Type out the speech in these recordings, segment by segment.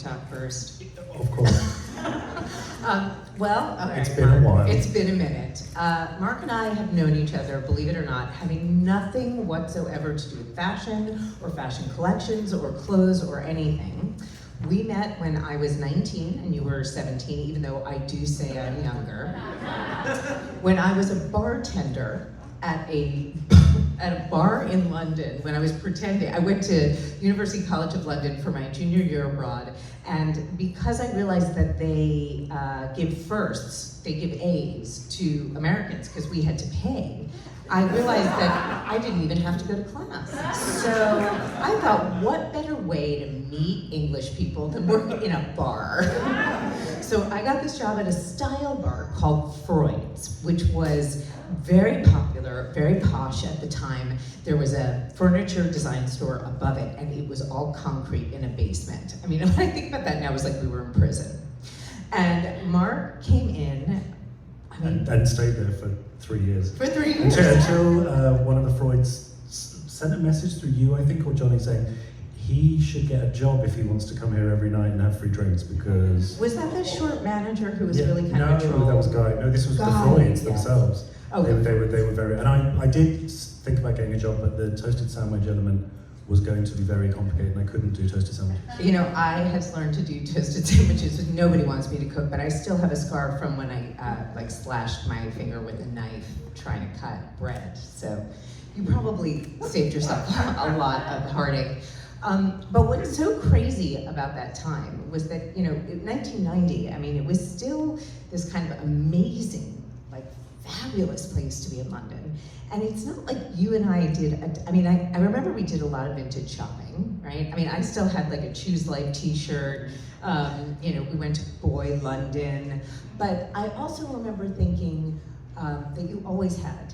talk first? Of course. Well, okay, it's been a while. It's been a minute. Mark and I have known each other, believe it or not, having nothing whatsoever to do with fashion or fashion collections or clothes or anything. We met when I was 19 and you were 17, even though I do say I'm younger. When I was a bartender at a bar in London, when I was pretending. I went to University College of London for my junior year abroad, and because I realized that they give firsts, they give A's to Americans because we had to pay, I realized that I didn't even have to go to class. So I thought, what better way to meet English people than work in a bar? So I got this job at a style bar called Freud's, which was very popular, very posh at the time. There was a furniture design store above it, and it was all concrete in a basement. I mean, when I think about that now, it was like we were in prison. And Mark came in, and stayed there for 3 years. For 3 years? Until one of the Freuds sent a message through you, I think, or Johnny, saying he should get a job if he wants to come here every night and have free drinks, because... Was that the short manager who was really kind of a troll? No, that was Guy. No, this was the Freuds themselves. Okay. They were very... And I did think about getting a job, but the toasted sandwich element was going to be very complicated, and I couldn't do toasted sandwiches. You know, I had learned to do toasted sandwiches, but nobody wants me to cook, but I still have a scar from when I slashed my finger with a knife trying to cut bread. So you probably saved yourself a lot of heartache. But what's so crazy about that time was that, you know, in 1990, I mean, it was still this kind of amazing, like, fabulous place to be in London. And it's not like you and I did, I remember we did a lot of vintage shopping, right? I mean, I still had like a Choose Life t-shirt, you know, we went to Boy London, but I also remember thinking that you always had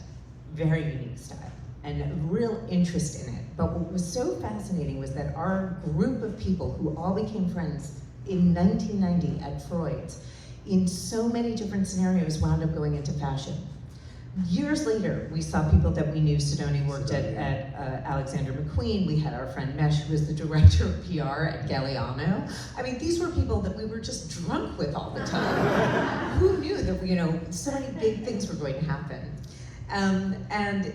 very unique style and a real interest in it. But what was so fascinating was that our group of people who all became friends in 1990 at Freud's, in so many different scenarios, wound up going into fashion. Years later, we saw people that we knew. Sidoni worked at Alexander McQueen. We had our friend Mesh, who was the director of PR at Galliano. I mean, these were people that we were just drunk with all the time. Who knew that, you know, so many big things were going to happen? And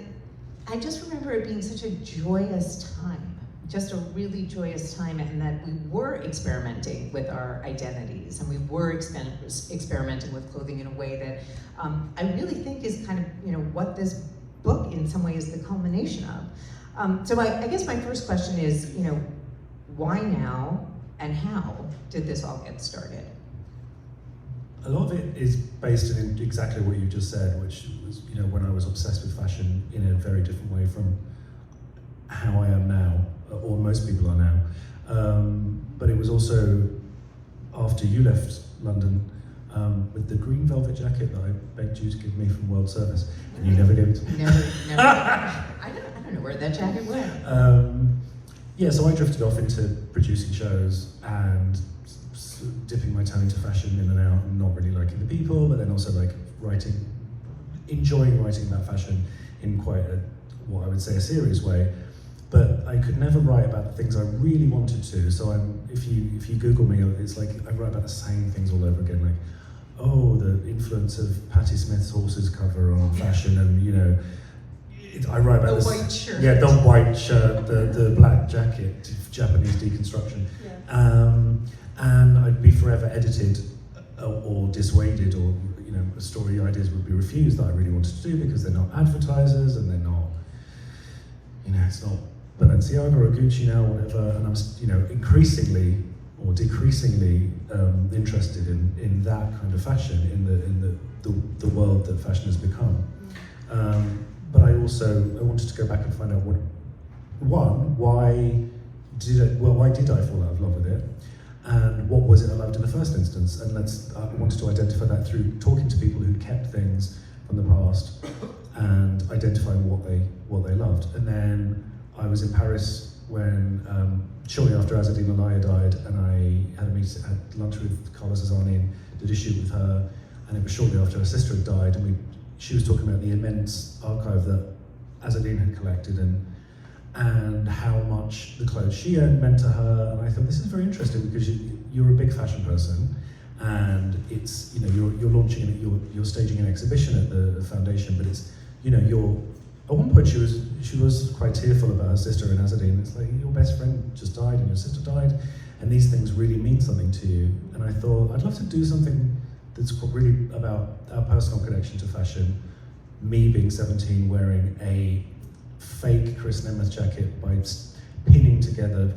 I just remember it being such a joyous time, just a really joyous time, and that we were experimenting with our identities, and we were experimenting with clothing in a way that I really think is kind of, you know, what this book in some way is the culmination of. So I guess my first question is, you know, why now, and how did this all get started? A lot of it is based in exactly what you just said, which was, you know, when I was obsessed with fashion in a very different way from how I am now, or most people are now. But it was also after you left London with the green velvet jacket that I begged you to give me from World Service, and you never gave it to me. Never. I don't know where that jacket went. Yeah, so I drifted off into producing shows and dipping my toe into fashion in and out, and not really liking the people, but then also like enjoying writing about fashion in quite what I would say a serious way. But I could never write about the things I really wanted to. So if you Google me, it's like I write about the same things all over again. Like, oh, the influence of Patti Smith's Horses cover on fashion, and you know, I write about the white shirt. Yeah, the white shirt, the black jacket, Japanese deconstruction. Yeah. And I'd be forever edited or dissuaded, or you know, story ideas would be refused that I really wanted to do because they're not advertisers and they're not, you know, it's not Balenciaga or Gucci now, or whatever. And I'm, you know, increasingly or decreasingly interested in that kind of fashion, in the world that fashion has become. But I wanted to go back and find out why did I fall out of love with it? And what was it I loved in the first instance? And I wanted to identify that through talking to people who'd kept things from the past and identifying what they loved. And then I was in Paris when shortly after Azzedine Alaïa died, and I had lunch with Carla Zazani and did a shoot with her. And it was shortly after her sister had died, and she was talking about the immense archive that Azzedine had collected, and how much the clothes she owned meant to her. And I thought, this is very interesting, because you you're a big fashion person, and it's, you know, you're launching you're staging an exhibition at the foundation, but it's, you know, you're, at one point she was quite tearful about her sister in Azadine. It's like, your best friend just died and your sister died, and these things really mean something to you. And I thought, I'd love to do something that's really about our personal connection to fashion. Me being 17, wearing a fake Chris Nemeth jacket by pinning together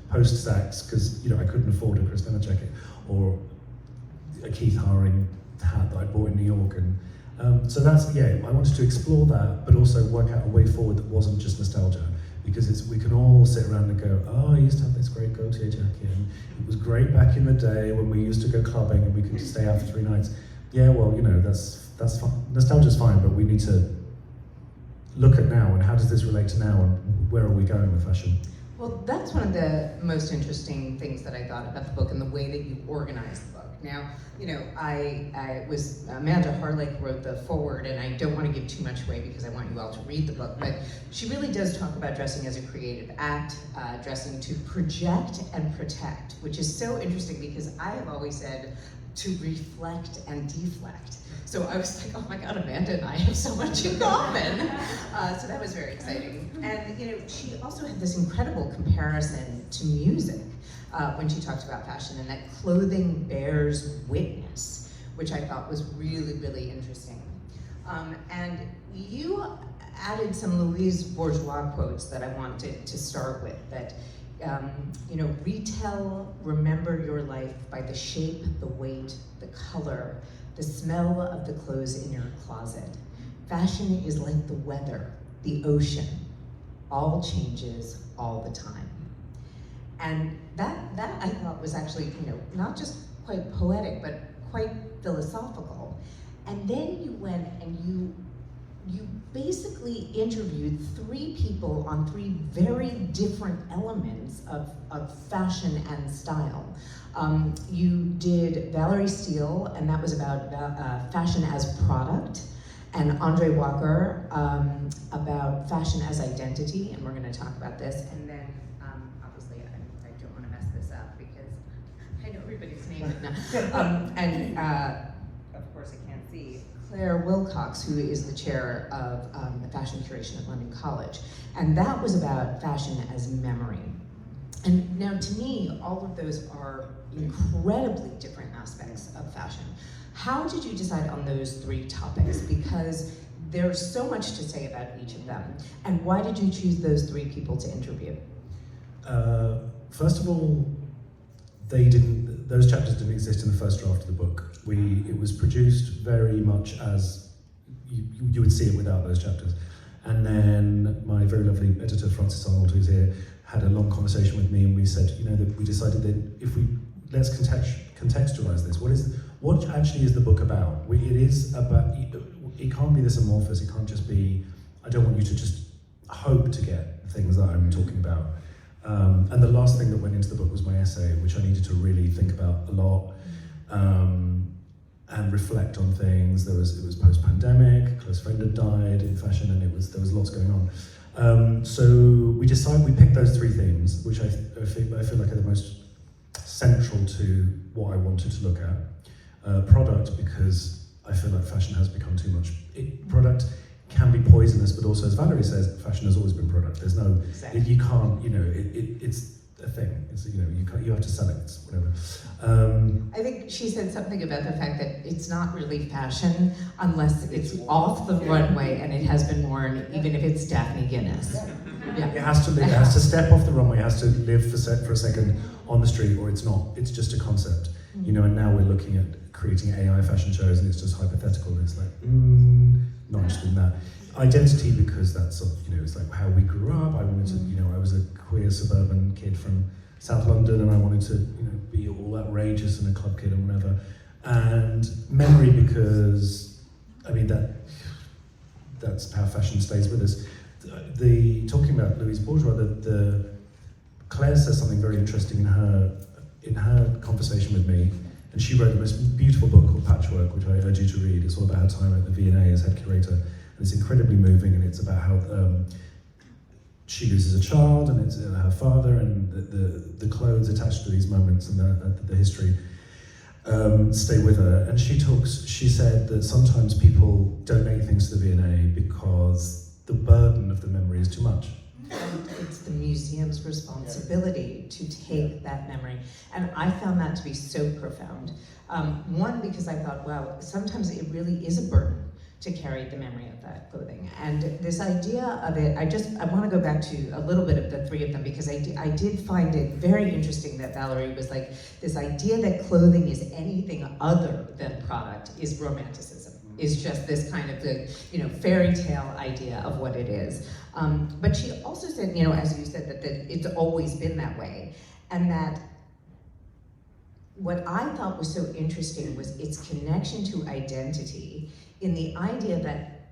post sacks, because, you know, I couldn't afford a Chris Nemeth jacket, or a Cathy Horyn hat that I bought in New York. And so that's, yeah, I wanted to explore that, but also work out a way forward that wasn't just nostalgia, because we can all sit around and go, oh, I used to have this great Gaultier jacket, and it was great back in the day when we used to go clubbing and we could stay out for 3 nights. Yeah, well, you know, that's fine. Nostalgia's fine, but we need to look at now, and how does this relate to now, and where are we going with fashion? Well, that's one of the most interesting things that I thought about the book, and the way that you organized the book. Now, you know, Amanda Harlake wrote the foreword, and I don't want to give too much away because I want you all to read the book, but she really does talk about dressing as a creative act, dressing to project and protect, which is so interesting because I have always said to reflect and deflect. So I was like, oh my God, Amanda and I have so much in common. So that was very exciting. And, you know, she also had this incredible comparison to music when she talked about fashion, and that clothing bears witness, which I thought was really, really interesting. And you added some Louise Bourgeois quotes that I wanted to start with, that you know, retell, remember your life by the shape, the weight, the color, the smell of the clothes in your closet. Fashion is like the weather, the ocean, all changes all the time. And that I thought was actually, you know, not just quite poetic, but quite philosophical. And then you went and you basically interviewed 3 people on 3 very different elements of fashion and style. You did Valerie Steele, and that was about fashion as product, and Andre Walker about fashion as identity, and we're going to talk about this. And then, obviously, I don't want to mess this up because I know everybody's name now. And of course, I can't see. Claire Wilcox, who is the chair of the fashion curation at London College. And that was about fashion as memory. And now, to me, all of those are incredibly different aspects of fashion. How did you decide on those 3 topics? Because there's so much to say about each of them. And why did you choose those 3 people to interview? First of all, those chapters didn't exist in the first draft of the book. It was produced very much as you would see it without those chapters. And then my very lovely editor, Francis Arnold, who's here, had a long conversation with me, and we said, you know, that we decided that let's contextualize this. What actually is the book about? It can't be this amorphous. It can't just be, I don't want you to just hope to get things that I'm talking about. And the last thing that went into the book was my essay, which I needed to really think about a lot, and reflect on things. It was post-pandemic, a close friend had died in fashion, and there was lots going on. So we picked those 3 themes, which I feel like are the most central to what I wanted to look at. Product, because I feel like fashion has become too much. Product can be poisonous, but also, as Valerie says, fashion has always been product. There's no, exactly. You can't, you know, it's a thing. It's, you know, you have to sell it, whatever. I think she said something about the fact that it's not really fashion unless it's off the runway and it has been worn, even if it's Daphne Guinness. Yeah. It has to live. It has to step off the runway. It has to live for a second on the street, or it's not. It's just a concept, you know. And now we're looking at creating AI fashion shows, and it's just hypothetical. It's like, not interested in that. Identity, because that's, you know, it's like how we grew up. I wanted to, you know, I was a queer suburban kid from South London, and I wanted to, you know, be all outrageous and a club kid and whatever. And memory, because I mean that's how fashion stays with us. Talking about Louise Bourgeois, Claire says something very interesting in her conversation with me, and she wrote the most beautiful book called Patchwork, which I urge you to read. It's all about her time at the V&A as head curator, and it's incredibly moving, and it's about how she loses a child, and it's her father, and the clothes attached to these moments and the history stay with her. And she said that sometimes people donate things to the V&A because the burden of the memory is too much. And it's the museum's responsibility to take that memory. And I found that to be so profound. One, because I thought, wow, sometimes it really is a burden to carry the memory of that clothing. And this idea of it, I want to go back to a little bit of the three of them, because I did find it very interesting that Valerie was like, this idea that clothing is anything other than product is romanticism, is just this kind of the, fairy tale idea of what it is. But she also said, as you said, that it's always been that way. And that what I thought was so interesting was its connection to identity, in the idea that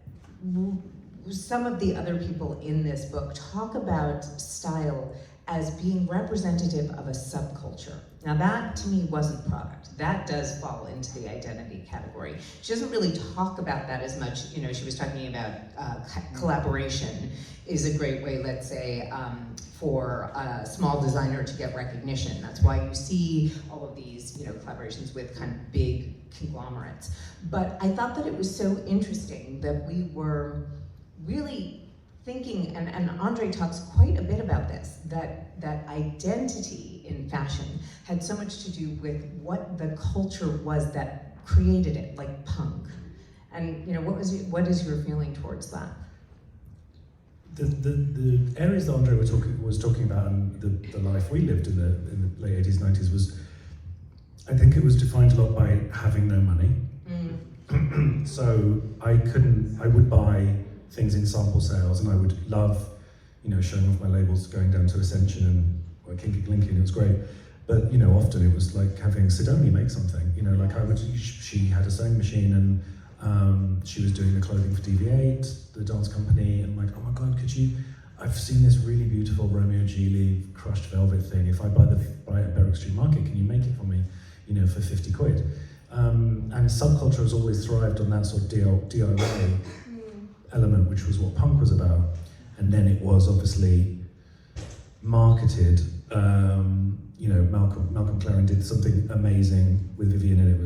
some of the other people in this book talk about style as being representative of a subculture. Now that, to me, wasn't product. That does fall into the identity category. She doesn't really talk about that as much. She was talking about collaboration is a great way, let's say, for a small designer to get recognition. That's why you see all of these, collaborations with kind of big conglomerates. But I thought that it was so interesting that we were really thinking, and Andre talks quite a bit about this, that identity in fashion had so much to do with what the culture was that created it, like punk. And what is your feeling towards that? The areas that Andre was talking about, and the life we lived in the late 80s, 90s was, I think it was defined a lot by having no money. So I would buy things in sample sales, and I would love, showing off my labels, going down to Ascension and Kinky Glinky, and it was great. But often it was like having Sidonie make something. She had a sewing machine, and she was doing the clothing for DV8, the dance company, and I'm like, oh my God, I've seen this really beautiful Romeo Geely crushed velvet thing. If I buy it at Berwick Street Market, can you make it for me, for 50 quid? And subculture has always thrived on that sort of DIY element, which was what punk was about. And then it was obviously marketed. Malcolm Claren did something amazing with Vivienne, and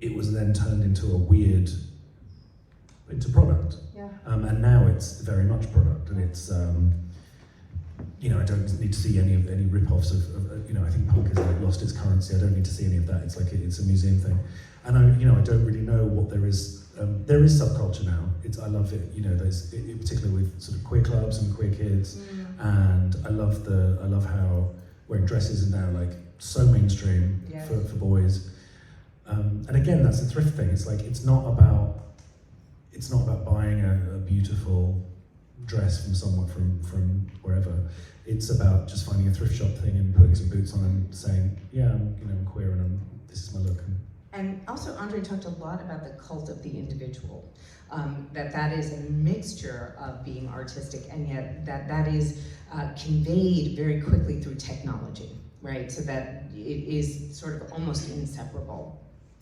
it was then turned into into product. Yeah. And now it's very much product, and it's I don't need to see any rip-offs of I think punk has lost its currency. I don't need to see any of that. It's like it's a museum thing, and I don't really know what there is. There is subculture now. I love it. There's particularly with sort of queer clubs and queer kids, and I love how wearing dresses is now like so mainstream for boys. And again, that's a thrift thing. It's like it's not about buying a beautiful dress from wherever. It's about just finding a thrift shop thing and putting some boots on and saying, yeah, I'm queer and this is my look. And also, Andre talked a lot about the cult of the individual, that is a mixture of being artistic, and yet that is conveyed very quickly through technology, right? So that it is sort of almost inseparable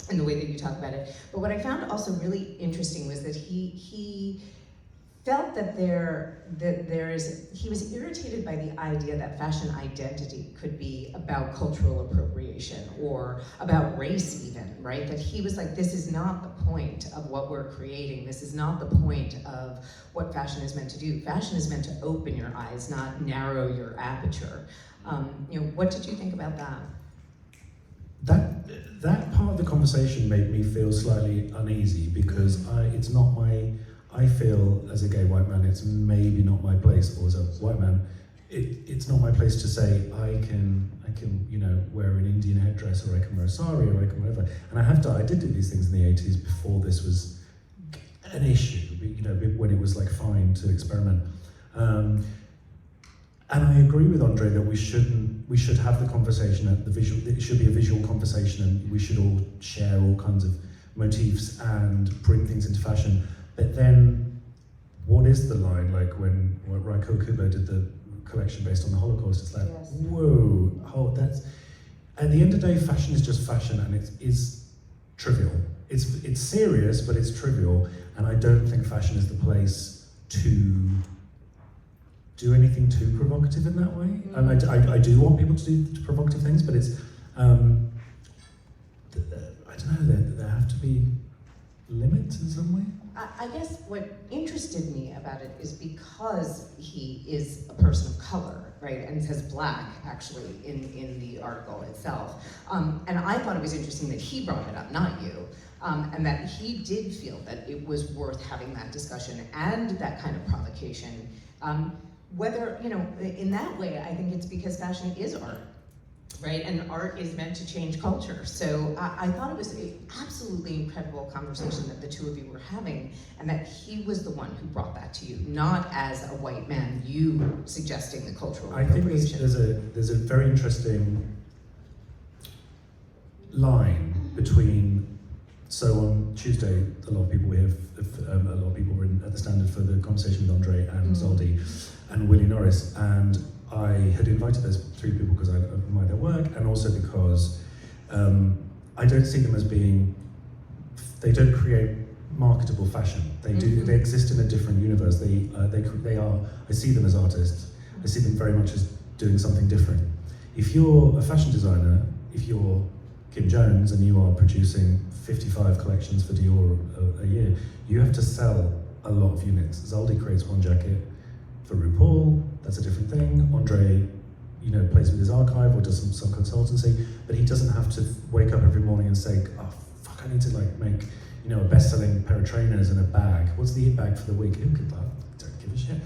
in the way that you talk about it. But what I found also really interesting was that he felt that he was irritated by the idea that fashion identity could be about cultural appropriation or about race even, right? That he was like, this is not the point of what we're creating. This is not the point of what fashion is meant to do. Fashion is meant to open your eyes, not narrow your aperture. What did you think about that? That part of the conversation made me feel slightly uneasy, because I feel as a gay white man, it's maybe not my place, or as a white man, it's not my place to say I can wear an Indian headdress, or I can wear a sari, or I can whatever. And I did do these things in the 80s before this was an issue, when it was like fine to experiment. And I agree with Andre that we should have the conversation it should be a visual conversation, and we should all share all kinds of motifs and bring things into fashion. But then, what is the line? Like when Raiko Kubo did the collection based on the Holocaust, it's like, yes. Whoa, that's... At the end of the day, fashion is just fashion, and it is trivial. It's serious, but it's trivial, and I don't think fashion is the place to do anything too provocative in that way. And I do want people to do provocative things, but it's, I don't know, there have to be limits in some way. I guess what interested me about it is because he is a person of color, right? And it says black, actually, in the article itself. And I thought it was interesting that he brought it up, not you. And that he did feel that it was worth having that discussion and that kind of provocation. Whether, in that way, I think it's because fashion is art, right? And art is meant to change culture. So I thought it was an absolutely incredible conversation that the two of you were having, and that he was the one who brought that to you, not as a white man, you suggesting the cultural appropriation. I think there's a very interesting line between, so on Tuesday, a lot of people were here, a lot of people were at the Standard for the conversation with Andre and Rizzoli and Willie Norris, and I had invited those three people because I admire their work, and also because I don't see them as being, they don't create marketable fashion. They do. They exist in a different universe. They are. I see them as artists. I see them very much as doing something different. If you're a fashion designer, if you're Kim Jones and you are producing 55 collections for Dior a year, you have to sell a lot of units. Zaldi creates one jacket for RuPaul, that's a different thing. Andre, plays with his archive or does some consultancy, but he doesn't have to wake up every morning and say, oh fuck, I need to make, a best-selling pair of trainers and a bag. What's the bag for the week? Who could that? Don't give a shit.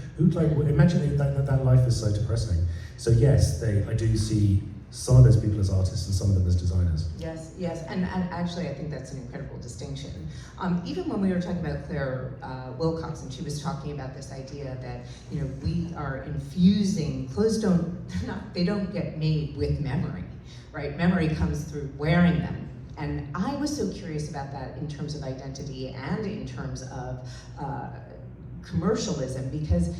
Imagine that life is so depressing. So yes, I do see some of those people as artists and some of them as designers. Yes, and actually I think that's an incredible distinction. Even when we were talking about Claire Wilcox, and she was talking about this idea that we are infusing, clothes they don't get made with memory, right? Memory comes through wearing them. And I was so curious about that in terms of identity and in terms of commercially, because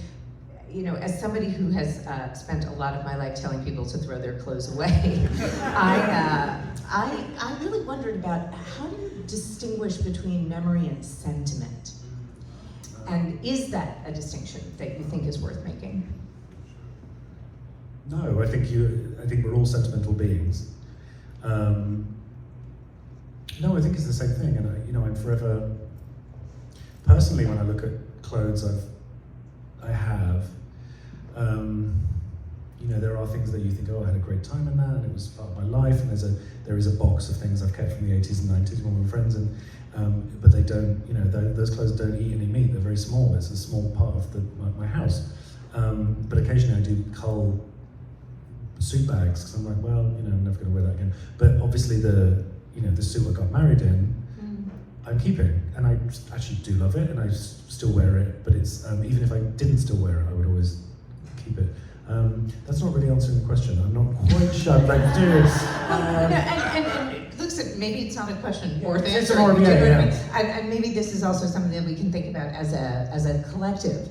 as somebody who has spent a lot of my life telling people to throw their clothes away, I really wondered about how do you distinguish between memory and sentiment? And is that a distinction that you think is worth making? No, I think we're all sentimental beings. No, I think it's the same thing, and I'm forever. Personally, when I look at clothes I have, there are things that you think, oh, I had a great time in that, and it was part of my life, and there is a box of things I've kept from the 80s and 90s when we were friends, and but they don't, those clothes don't eat any meat. They're very small. It's a small part of my house. But occasionally I do cull suit bags because I'm like, well, I'm never going to wear that again. But obviously the suit I got married in, I'm keeping, and I actually do love it, and I still wear it. But it's even if I didn't still wear it, I would always keep it. That's not really answering the question. I'm not quite sure. And it looks like maybe it's not a question worth answering. And maybe this is also something that we can think about as a collective.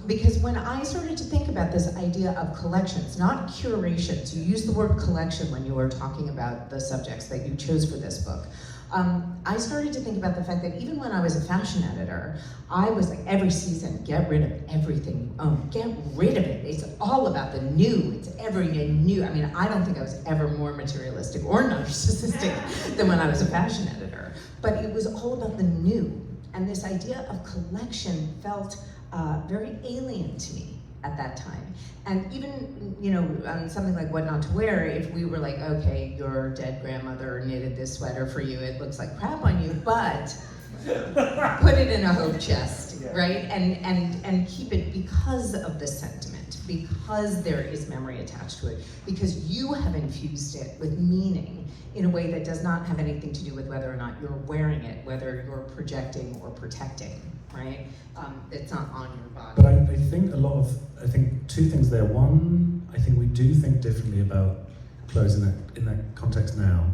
Because when I started to think about this idea of collections, not curations, you used the word collection when you were talking about the subjects that you chose for this book. I started to think about the fact that even when I was a fashion editor, I was like, every season, get rid of everything you own. Get rid of it. It's all about the new. It's everything new. I mean, I don't think I was ever more materialistic or narcissistic than when I was a fashion editor. But it was all about the new. And this idea of collection felt very alien to me at that time. And even, on something like What Not to Wear, if we were like, okay, your dead grandmother knitted this sweater for you, it looks like crap on you, but put it in a hope chest, right? And keep it because of the sentiment, because there is memory attached to it, because you have infused it with meaning in a way that does not have anything to do with whether or not you're wearing it, whether you're projecting or protecting, right? It's not on your body. But I think two things there. One, I think we do think differently about clothes in that context now,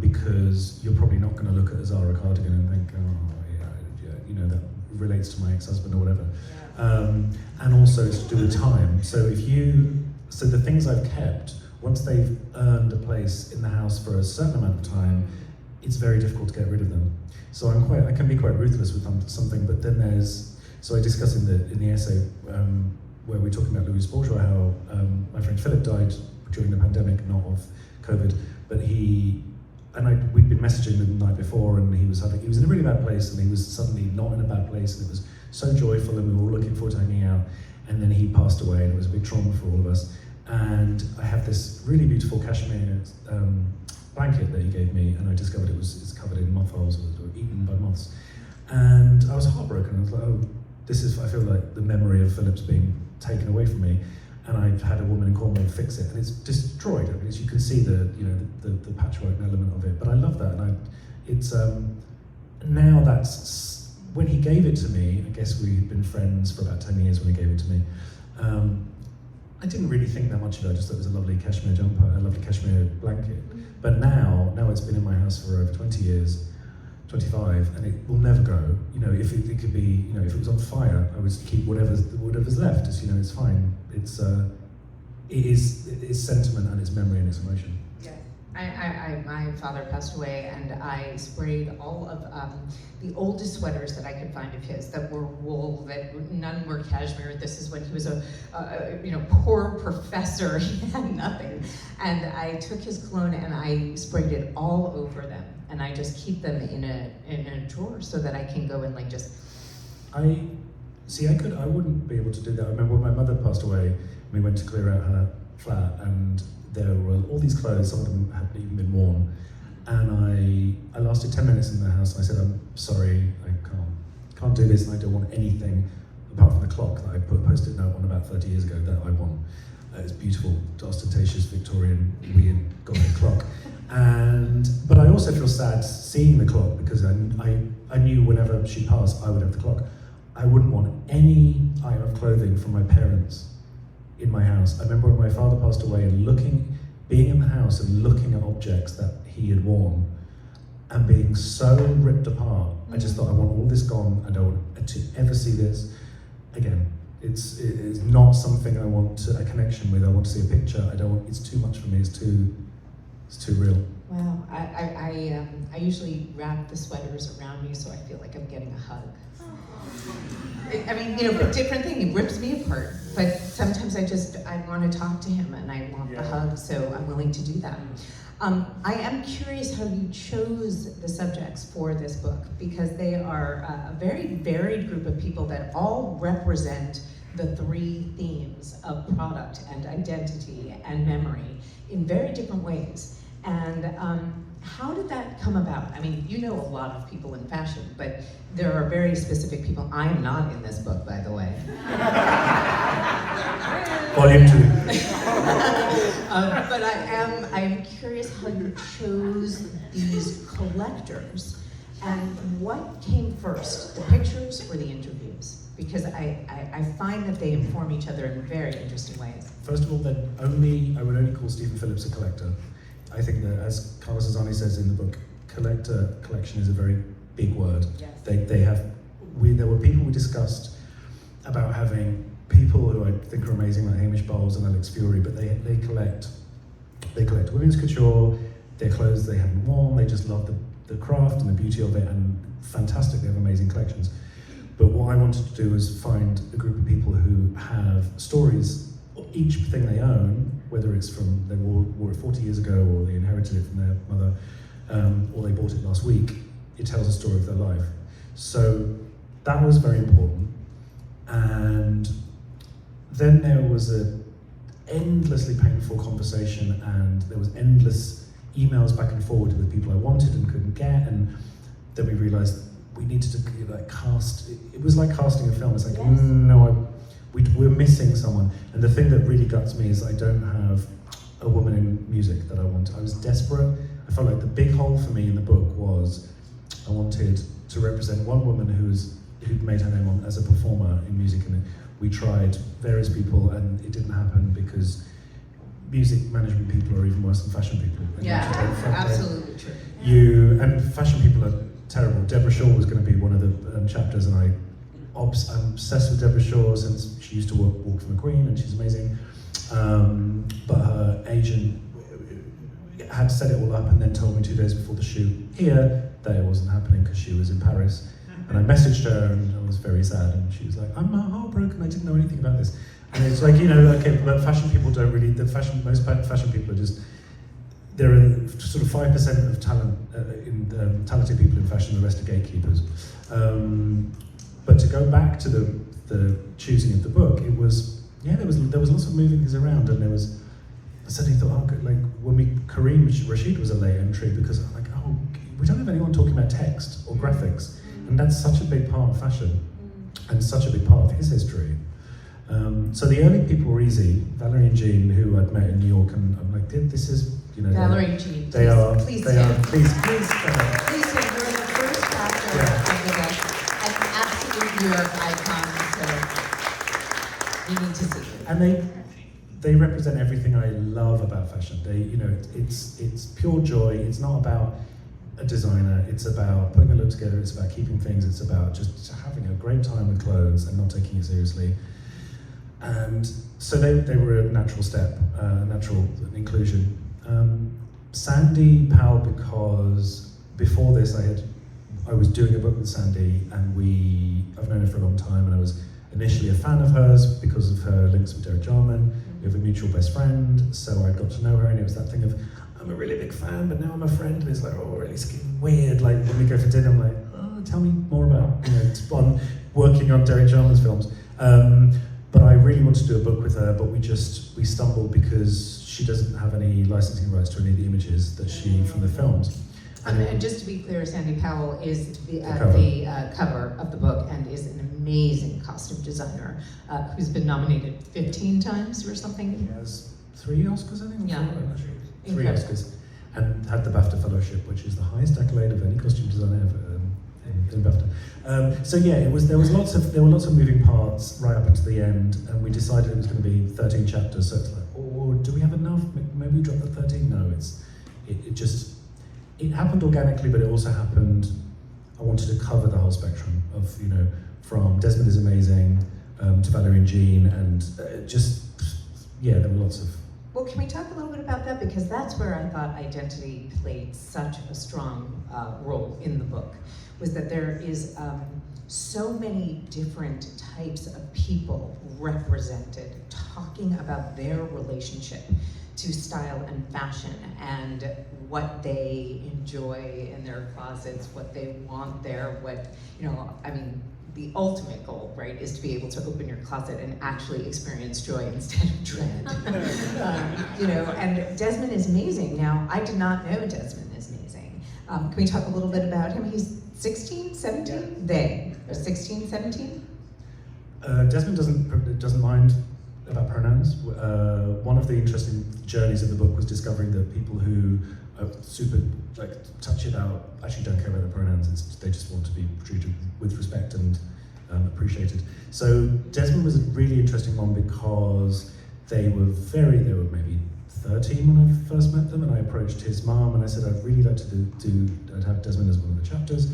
because you're probably not going to look at a Zara cardigan and think, oh, that relates to my ex-husband or whatever. Yeah. And also it's to do with time. So the things I've kept, once they've earned a place in the house for a certain amount of time, it's very difficult to get rid of them. So I can be quite ruthless with something, but then so I discuss in the essay where we're talking about Louis Bourgeois, how my friend Philip died during the pandemic, not of COVID, but we'd been messaging the night before, and he was in a really bad place, and he was suddenly not in a bad place, and it was so joyful, and we were all looking forward to hanging out, and then he passed away, and it was a big trauma for all of us. And I have this really beautiful cashmere blanket that he gave me, and I discovered it's covered in mothballs or eaten by moths. And I was heartbroken. I was like, oh, I feel like the memory of Philip's being taken away from me. And I had a woman in Cornwall fix it, and it's destroyed. I mean, you can see the patchwork element of it. But I love that, and now that's when he gave it to me. I guess we'd been friends for about 10 years when he gave it to me. I didn't really think that much of it. I just thought it was a lovely cashmere jumper, a lovely cashmere blanket. But now it's been in my house for over 20 years, 25, and it will never go. You know, if it could be, you know, if it was on fire, I would keep whatever's left. It's, you know, it's fine. It's sentiment and it's memory and it's emotion. Yeah, my father passed away, and I sprayed all of the oldest sweaters that I could find of his that were wool, that none were cashmere. This is when he was a poor professor. He had nothing, and I took his cologne and I sprayed it all over them, and I just keep them in a drawer so that I can go and like just. I wouldn't be able to do that. I remember when my mother passed away, we went to clear out her flat, and there were all these clothes, some of them hadn't even been worn, and I lasted 10 minutes in the house, and I said, I'm sorry, I can't do this, and I don't want anything apart from the clock that I put a post-it note on about 30 years ago that I want. It's beautiful, ostentatious, Victorian, weird, gothic clock. But I also feel sad seeing the clock, because I knew whenever she passed, I would have the clock. I wouldn't want any item of clothing from my parents in my house. I remember when my father passed away and being in the house and looking at objects that he had worn and being so ripped apart. I just thought, I want all this gone. I don't want to ever see this again. It's not something I want a connection with. I want to see a picture. It's too much for me. It's too real. Wow, I usually wrap the sweaters around me so I feel like I'm getting a hug. I mean, but different thing, it rips me apart. But sometimes I want to talk to him and I want the hug, so I'm willing to do that. I am curious how you chose the subjects for this book, because they are a very varied group of people that all represent the three themes of product and identity and memory in very different ways. And how did that come about? I mean, you know a lot of people in fashion, but there are very specific people. I am not in this book, by the way. Volume 2. But I am curious how you chose these collectors, and what came first, the pictures or the interviews? Because I find that they inform each other in very interesting ways. First of all, I would only call Stephen Phillips a collector. I think that, as Carlos Azzani says in the book, collection is a very big word. Yes. There were people we discussed about having people who I think are amazing, like Hamish Bowles and Alex Fury, but they collect women's couture, their clothes they haven't worn, they just love the craft and the beauty of it, and fantastic, they have amazing collections. But what I wanted to do was find a group of people who have stories, each thing they own, whether it's from they wore it 40 years ago, or they inherited it from their mother, or they bought it last week. It tells a story of their life. So that was very important. And then there was an endlessly painful conversation, and there was endless emails back and forward with people I wanted and couldn't get. And then we realized we needed to cast. It was like casting a film. It's like, yes. We're missing someone. And the thing that really guts me is I don't have a woman in music that I want. I was desperate. I felt like the big hole for me in the book was I wanted to represent one woman who'd made her name as a performer in music, and we tried various people, and it didn't happen because music management people are even worse than fashion people. Yeah, absolutely true. And fashion people are terrible. Deborah Shaw was going to be one of the chapters, and I'm obsessed with Deborah Shaw since she used to walk for McQueen, and she's amazing. But her agent had set it all up and then told me 2 days before the shoot here that it wasn't happening because she was in Paris. And I messaged her and I was very sad, and she was like, I'm heartbroken, I didn't know anything about this. And it's like, you know, okay, but fashion people don't really, most fashion people are just, there are sort of 5% of talented people in fashion, the rest are gatekeepers. But to go back to the choosing of the book, it was, yeah, there was lots of moving things around, and I suddenly thought, oh, good, like when Kareem Rashid was a late entry, because I'm like, oh, we don't have anyone talking about text or graphics, and that's such a big part of fashion, and such a big part of his history. So the early people were easy. Valerie and Jean, who I'd met in New York, and I'm like, this is, you know, Valerie and Jean, please stand. Please stand. You're in the first chapter of the book, an absolute New York icon, so we need to see you. And they represent everything I love about fashion. You know, it's pure joy. It's not about a designer. It's about putting a look together. It's about keeping things. It's about just having a great time with clothes and not taking it seriously. And so they were a natural step, natural inclusion. Sandy Powell, because before this I was doing a book with Sandy, and I've known her for a long time, and I was initially a fan of hers because of her links with Derek Jarman. We have a mutual best friend, so I got to know her, and it was that thing of, I'm a really big fan, but now I'm a friend, and it's like, oh, really weird. Like when we go for dinner, I'm like, oh, tell me more about, you know, on working on Derek Jarman's films. But I really wanted to do a book with her, but we stumbled because she doesn't have any licensing rights to any of the images that from the films. And just to be clear, Sandy Powell is the cover of the book, and is an amazing costume designer who's been nominated 15 times or something. He has 3 Oscars, I think. Yeah. 3 Oscars, and had the BAFTA Fellowship, which is the highest accolade of any costume designer ever in BAFTA. So yeah, there were lots of moving parts right up until the end, and we decided it was going to be 13 chapters. So it's like, oh, do we have enough? Maybe we drop the 13. No, it happened organically, but it also happened. I wanted to cover the whole spectrum of, you know, from Desmond is amazing to Valerie and Jean, and there were lots of. Well, can we talk a little bit about that? Because that's where I thought identity played such a strong role in the book, was that there is so many different types of people represented talking about their relationship to style and fashion, and what they enjoy in their closets, what they want there, the ultimate goal, right, is to be able to open your closet and actually experience joy instead of dread. And Desmond is amazing. Now, I did not know Desmond is amazing. Can we talk a little bit about him? He's 16, 17? Yeah. They are 16, 17? Desmond doesn't mind about pronouns. One of the interesting journeys of the book was discovering that people who are super touchy about actually don't care about their pronouns. They just want to be treated with respect and appreciated. So Desmond was a really interesting one because they were maybe 13 when I first met them, and I approached his mom and I said I'd really like to I'd have Desmond as one of the chapters,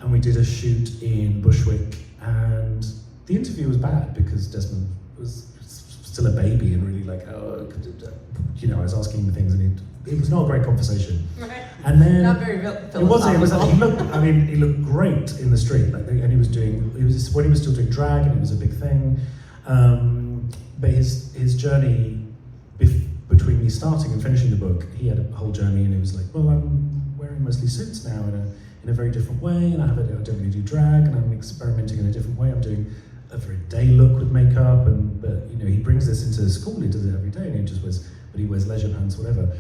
and we did a shoot in Bushwick, and the interview was bad because Desmond was still a baby and really I was asking him things, and it was not a great conversation. Right. And then not very philosophical. It wasn't. He looked great in the street, and he was still doing drag, and it was a big thing. But his journey between me starting and finishing the book, he had a whole journey, and he was like, well, I'm wearing mostly suits now in a very different way, and I don't really do drag, and I'm experimenting in a different way. I'm doing a very day look with makeup, but he brings this into school. He does it every day, and he wears leisure pants, whatever.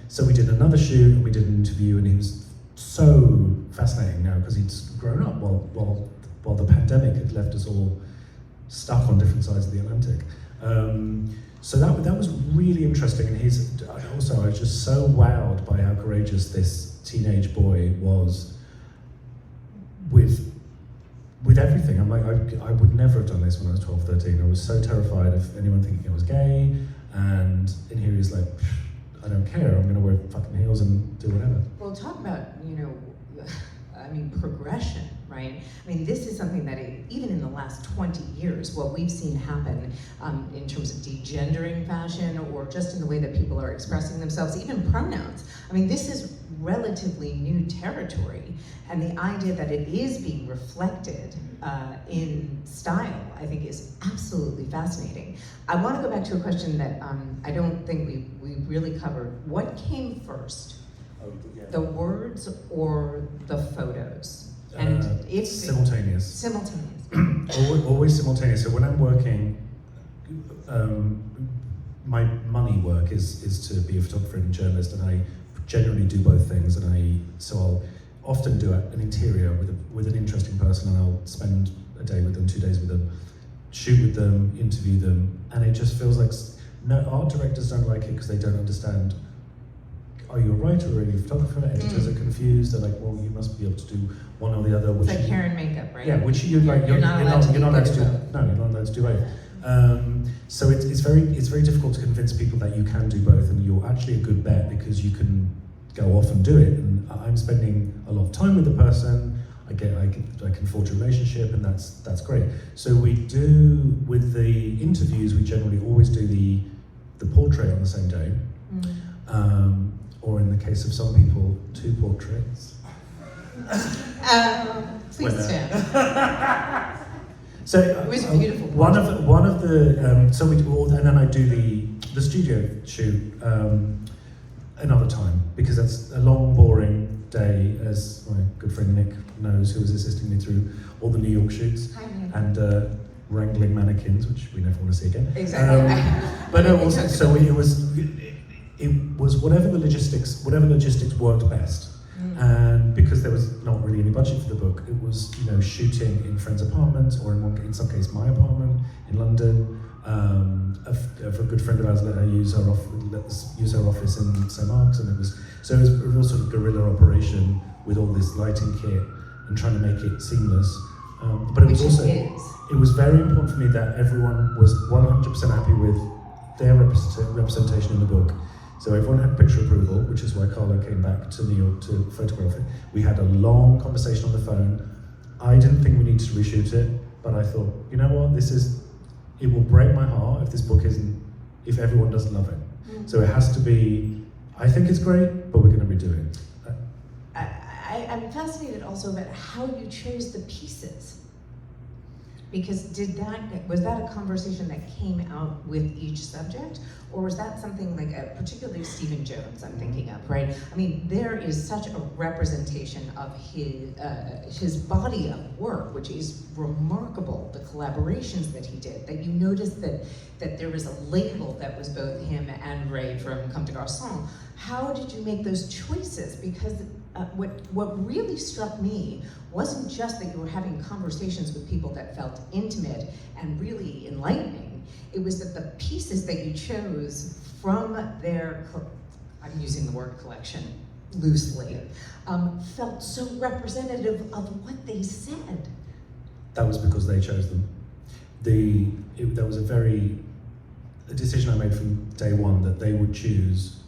So we did another shoot, and we did an interview, and he was so fascinating now because he'd grown up while the pandemic had left us all stuck on different sides of the Atlantic. So that was really interesting, and I was just so wowed by how courageous this teenage boy was with everything. I'm like, I would never have done this when I was 12, 13. I was so terrified of anyone thinking I was gay, and here he's like, I don't care, I'm gonna wear fucking heels and do whatever. Well, talk about, progression, right? This is something that even in the last 20 years, what we've seen happen in terms of degendering fashion, or just in the way that people are expressing themselves, even pronouns. This is relatively new territory, and the idea that it is being reflected in style, I think, is absolutely fascinating. I want to go back to a question that I don't think we really covered. What came first, the words or the photos? And if simultaneous. Simultaneous. Always simultaneous. So when I'm working, my money work is to be a photographer and journalist, and I generally do both things. And so I'll often do an interior with an interesting person, and I'll spend a day with them, 2 days with them, shoot with them, interview them, and it just feels like no art directors don't like it because they don't understand. Are you a writer or are you a photographer? Editors are confused. They're like, well, you must be able to do one or the other. It's like hair and makeup, right? Yeah, which you're not allowed to do both. No, you're not allowed to do both. So it's very difficult to convince people that you can do both, and you're actually a good bet because you can go off and do it. And I'm spending a lot of time with the person. I can forge a relationship, and that's great. So we do with the interviews. We generally always do the portrait on the same day. Or in the case of some people, 2 portraits. Please stand. So it was beautiful. One of the so we do, and then I do the studio shoot another time because that's a long, boring day, as my good friend Nick knows, who was assisting me through all the New York shoots. Hi, Nick. And wrangling mannequins, which we never want to see again. Exactly. But no, also, so it was whatever the logistics worked best. And because there was not really any budget for the book, it was shooting in friends' apartments, or in some case my apartment in London. A good friend of ours let us use her office in St Mark's, and it was a real sort of guerrilla operation with all this lighting kit and trying to make it seamless. But it was very important for me that everyone was 100% happy with their representation in the book. So everyone had picture approval, which is why Carlo came back to New York to photograph it. We had a long conversation on the phone. I didn't think we needed to reshoot it, but I thought, you know what, it will break my heart if everyone doesn't love it. So it has to be, I think it's great, but we're going to redo it. I'm fascinated also about how you chose the pieces. Because was that a conversation that came out with each subject? Or was that something like, particularly Stephen Jones, I'm thinking of, right? I mean, there is such a representation of his body of work, which is remarkable, the collaborations that he did, that you notice that there was a label that was both him and Ray from Comme des Garçons. How did you make those choices? Because what really struck me wasn't just that you were having conversations with people that felt intimate and really enlightening. It was that the pieces that you chose from their, I'm using the word collection loosely, felt so representative of what they said. That was because they chose them. That was a decision I made from day one that they would choose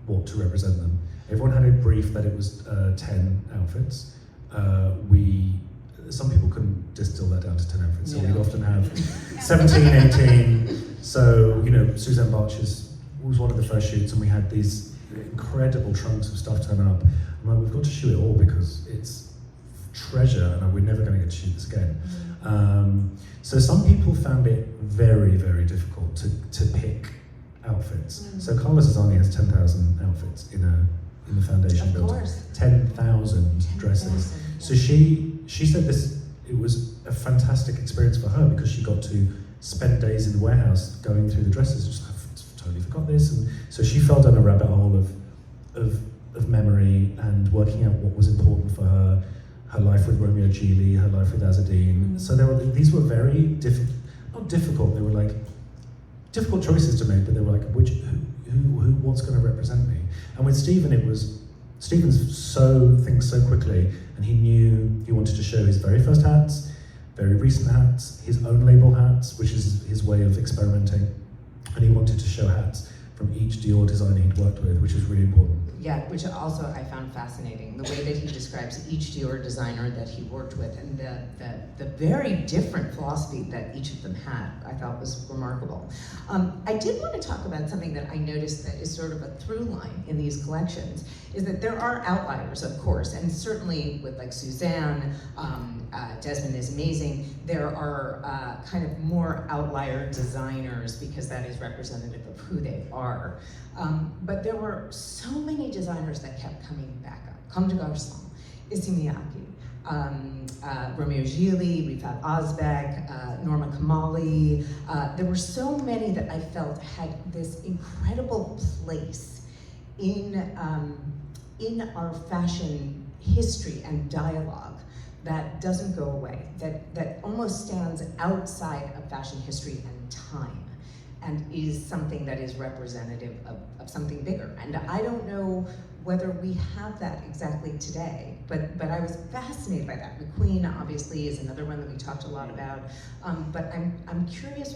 what to represent them. Everyone had a brief that it was 10 outfits. Some people couldn't distill that down to 10 outfits, so we'd often have 17, 18. So, Suzanne Bartsch was one of the first shoots, and we had these incredible trunks of stuff turn up. I'm like, we've got to shoot it all because it's treasure, and we're never going to get to shoot this again. So some people found it very, very difficult to pick outfits. So Carla Zazani has 10,000 outfits in the foundation building. 10,000 dresses. So she said it was a fantastic experience for her because she got to spend days in the warehouse going through the dresses. Just I've totally forgot this, and so she fell down a rabbit hole of memory and working out what was important for her. Her life with Romeo Gili, her life with Azadine. So these were very not difficult. They were like difficult choices to make, but they were like, what's going to represent me? And with Stephen, Stephen thinks so quickly, and he knew he wanted to show his very first hats, very recent hats, his own label hats, which is his way of experimenting, and he wanted to show hats from each Dior designer he'd worked with, which was really important. Yeah, which also I found fascinating, the way that he describes each Dior designer that he worked with, and the very different philosophy that each of them had, I thought was remarkable. I did want to talk about something that I noticed that is sort of a through line in these collections, is that there are outliers, of course, and certainly with like Suzanne, Desmond is amazing. There are kind of more outlier designers because that is representative of who they are. But there were so many designers that kept coming back up. Comme des Garçons, Issey Miyake, Romeo Gili, Rifat Ozbek, Norma Kamali. There were so many that I felt had this incredible place in our fashion history and dialogue that doesn't go away, that almost stands outside of fashion history and time, and is something that is representative of something bigger. And I don't know whether we have that exactly today, but I was fascinated by that. McQueen obviously is another one that we talked a lot about, but I'm curious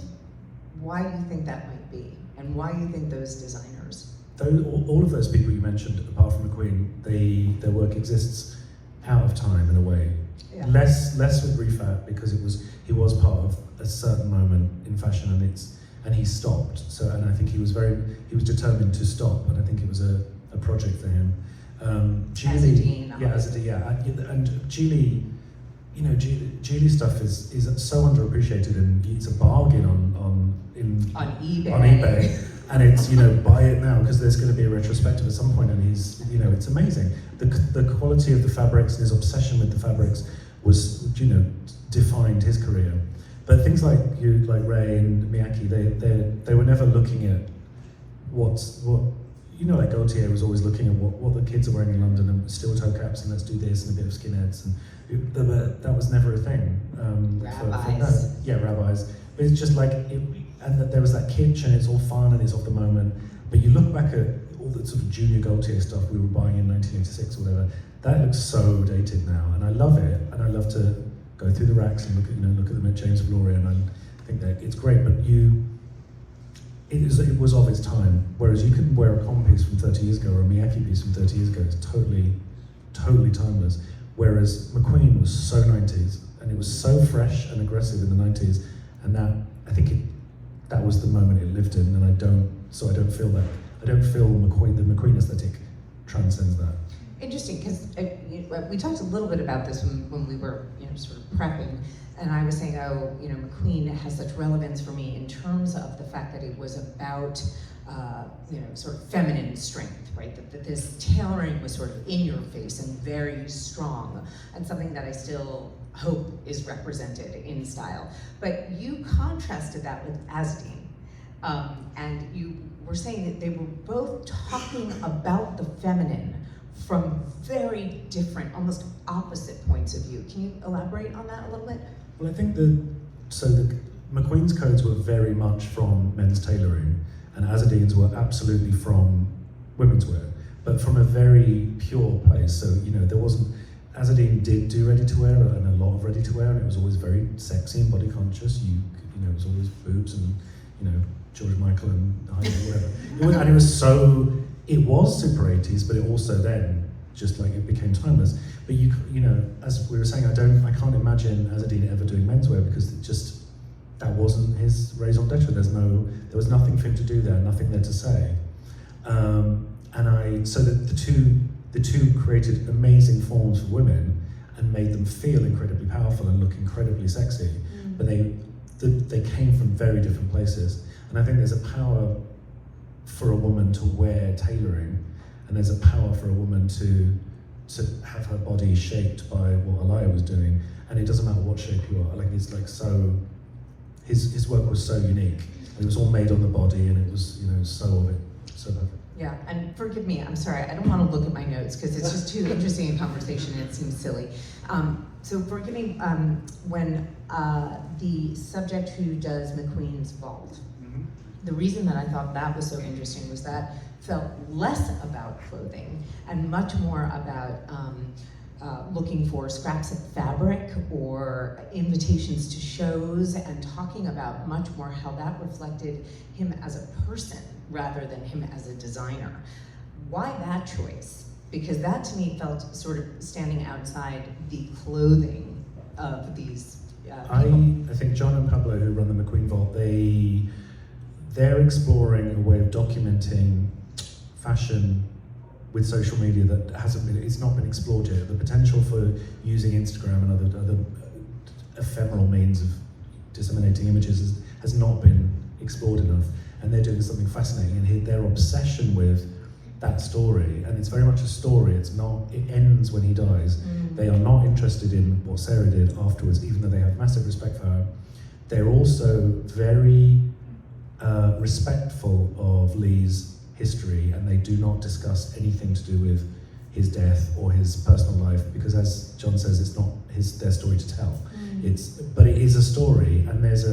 why you think that might be, and why you think those designers. All of those people you mentioned, apart from McQueen, their work exists out of time in a way. Yeah. Less with Rifat, because he was part of a certain moment in fashion, and he stopped. So, and I think he was determined to stop, and I think it was a project for him. Gili, and Gili, you know, Gili stuff is so underappreciated, and it's a bargain on eBay. And it's, you know, buy it now because there's going to be a retrospective at some point, and he's, you know, it's amazing. The quality of the fabrics and his obsession with the fabrics was, you know, defined his career. But things like Ray and Miyake, they were never looking at what you know, like Gaultier was always looking at what the kids are wearing in London, and steel toe caps, and let's do this, and a bit of skinheads, and that was never a thing. Rabbis. Rabbis. But it's just like, and that there was that kitsch, and it's all fun, and it's of the moment. But you look back at all the sort of junior Gaultier stuff we were buying in 1986 or whatever, that looks so dated now, and I love it, and I love to go through the racks and look at them at James Flory, and I think that it's great. But it was of its time. Whereas you can wear a Com piece from 30 years ago or a Miyake piece from 30 years ago. It's totally timeless. Whereas McQueen was so 90s, and it was so fresh and aggressive in the 90s, and I think that was the moment it lived in, and I don't feel the McQueen aesthetic transcends that. Interesting, because we talked a little bit about this when we were, you know, sort of prepping, and I was saying, McQueen has such relevance for me in terms of the fact that it was about, you know, sort of feminine strength, right? That this tailoring was sort of in your face and very strong, and something that I still hope is represented in style. But you contrasted that with Azzedine, and you were saying that they were both talking about the feminine from very different, almost opposite points of view. Can you elaborate on that a little bit? Well, I think McQueen's codes were very much from men's tailoring, and Azzedine's were absolutely from women's wear, but from a very pure place. So, you know, Azzedine did do ready-to-wear, and a lot of ready-to-wear, and it was always very sexy and body conscious. You know, it was always boobs and, you know, George Michael and Heidi, whatever. And it was super 80s, but it also then just like it became timeless. But you know, as we were saying, I can't imagine Azzedine ever doing menswear, because that wasn't his raison d'etre. There was nothing for him to do there, nothing there to say. So that the two created amazing forms for women and made them feel incredibly powerful and look incredibly sexy. But they came from very different places. And I think there's a power for a woman to wear tailoring, and there's a power for a woman to have her body shaped by what Alaya was doing, and it doesn't matter what shape you are. Like, it's like so, his work was so unique, and it was all made on the body, and it was, you know, so of it, so perfect. Yeah, and forgive me, I'm sorry, I don't want to look at my notes because it's just too interesting a conversation and it seems silly. So forgive me, when the subject who does McQueen's vault, the reason that I thought that was so interesting was that felt less about clothing and much more about looking for scraps of fabric or invitations to shows, and talking about much more how that reflected him as a person rather than him as a designer. Why that choice? Because that to me felt sort of standing outside the clothing of these people. I think John and Pablo, who run the McQueen Vault, they're exploring a way of documenting fashion with social media that it's not been explored yet. The potential for using Instagram and other ephemeral means of disseminating images has not been explored enough, and they're doing something fascinating. And their obsession with that story, and it's very much a story. It ends when he dies. They are not interested in what Sarah did afterwards, even though they have massive respect for her. They're also very respectful of Lee's history, and they do not discuss anything to do with his death or his personal life, because as John says, it's not their story to tell. But it is a story, and it's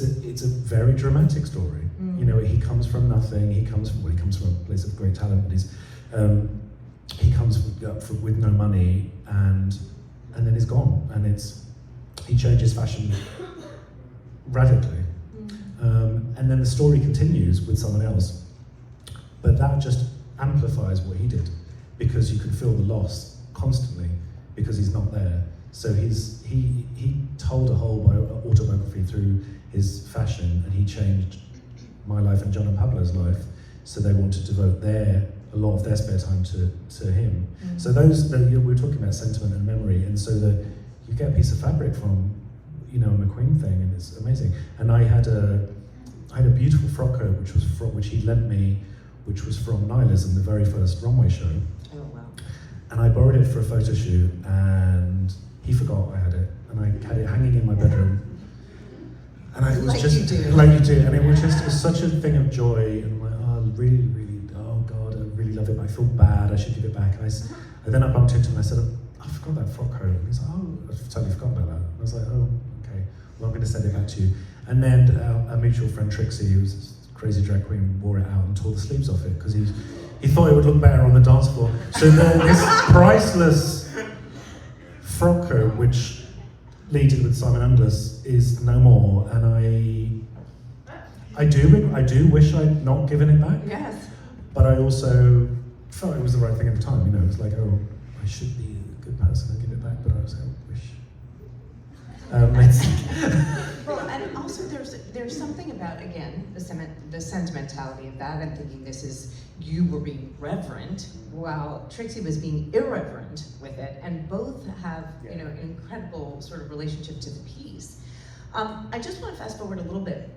a very dramatic story. You know, he comes from nothing. He comes from a place of great talent, but he comes with no money, and then he's gone, and he changes fashion radically. And then the story continues with someone else, but that just amplifies what he did, because you can feel the loss constantly because he's not there. So he told a whole autobiography through his fashion, and he changed my life and John and Pablo's life. So they want to devote a lot of their spare time to him. So we were talking about sentiment and memory, and so you get a piece of fabric from, you know, a McQueen thing, and it's amazing. And I had a beautiful frock coat which he lent me, which was from Nihilism, the very first runway show. Oh wow! And I borrowed it for a photo shoot, and he forgot I had it, and I had it hanging in my bedroom. And it was like you do, and it was such a thing of joy. And I'm like, oh, really, really, oh God, I really love it, but I feel bad. I should give it back. And then I bumped into him, and I said, I forgot that frock coat. And he's like, oh, I totally forgot about that. And I was like, oh, okay, well, I'm going to send it back to you. And then a mutual friend, Trixie, who was a crazy drag queen, wore it out and tore the sleeves off it because he thought it would look better on the dance floor. So this priceless frock coat, which Lee did with Simon Unglas, is no more, and I do wish I'd not given it back. Yes. But I also felt it was the right thing at the time. You know, it was like, oh, I should be a good person and give it back, but I was like, Well, and also there's something about, again, the sentimentality of that, and thinking you were being reverent while Trixie was being irreverent with it, and both have an incredible sort of relationship to the piece. I just want to fast forward a little bit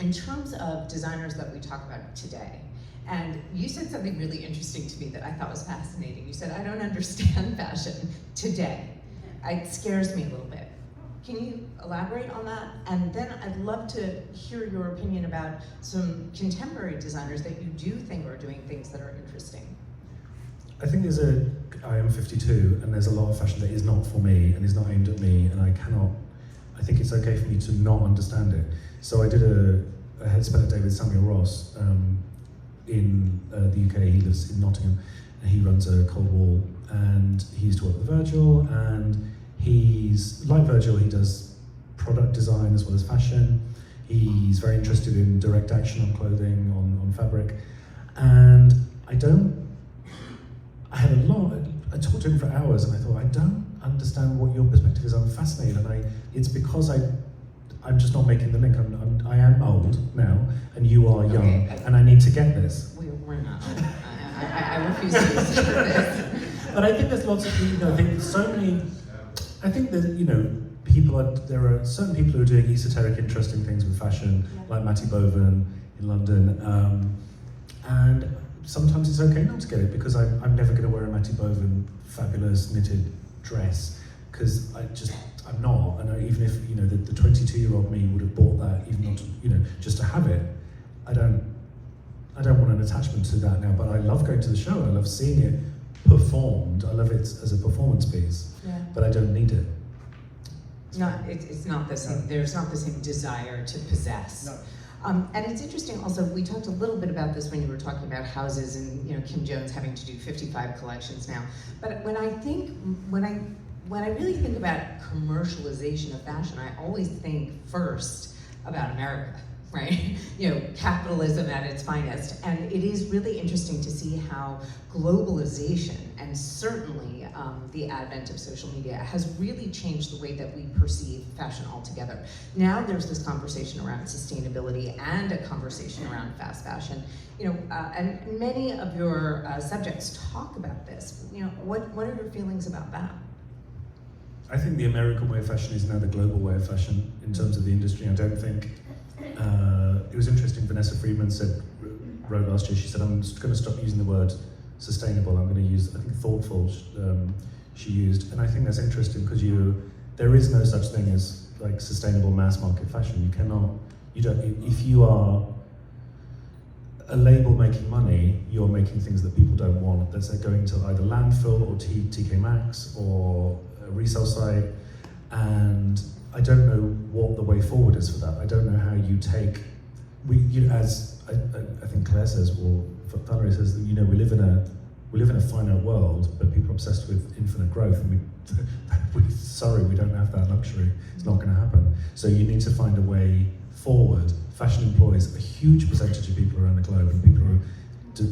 in terms of designers that we talk about today. And you said something really interesting to me that I thought was fascinating. You said, I don't understand fashion today. It scares me a little bit. Can you elaborate on that? And then I'd love to hear your opinion about some contemporary designers that you do think are doing things that are interesting. I think I am 52, and there's a lot of fashion that is not for me and is not aimed at me, and I think it's okay for me to not understand it. So I had spent a day with Samuel Ross in the UK. He lives in Nottingham, and he runs a Cold Wall, and he used to work with Virgil, and he's, like Virgil, he does product design as well as fashion. He's very interested in direct action on clothing, on fabric. And I talked to him for hours, and I thought, I don't understand what your perspective is. I'm fascinated, and it's because I'm just not making the link. I am old now, and you are young, and I need to get this. We're not. I refuse to use this. But I think there's lots of people, I think that, there are certain people who are doing esoteric, interesting things with fashion, like Matty Boven in London, and sometimes it's okay not to get it, because I'm never going to wear a Matty Boven fabulous knitted dress, because I'm not, and even if, the 22-year-old me would have bought that, even not to, just to have it, I don't want an attachment to that now, but I love going to the show, I love seeing it performed, I love it as a performance piece, but I don't need it. It's not the same. There's not the same desire to possess. No. And it's interesting. Also, we talked a little bit about this when you were talking about houses and Kim Jones having to do 55 collections now. But when I really think about commercialization of fashion, I always think first about America. right? Capitalism at its finest. And it is really interesting to see how globalization and certainly the advent of social media has really changed the way that we perceive fashion altogether. Now there's this conversation around sustainability and a conversation around fast fashion. And many of your subjects talk about this. What are your feelings about that? I think the American way of fashion is now the global way of fashion in terms of the industry. I don't think, it was interesting, Vanessa Friedman wrote last year, she said, I'm just going to stop using the word sustainable, I'm going to use, I think, thoughtful, she used. And I think that's interesting because there is no such thing as like sustainable mass market fashion. If you are a label making money, you're making things that people don't want, that's going to either landfill or TK Maxx or a resale site, and I don't know what the way forward is for that. I don't know how you take, as I think Claire says, or Valerie says, that we live in a finite world, but people are obsessed with infinite growth, and we don't have that luxury. It's not going to happen. So you need to find a way forward. Fashion employs a huge percentage of people around the globe, and people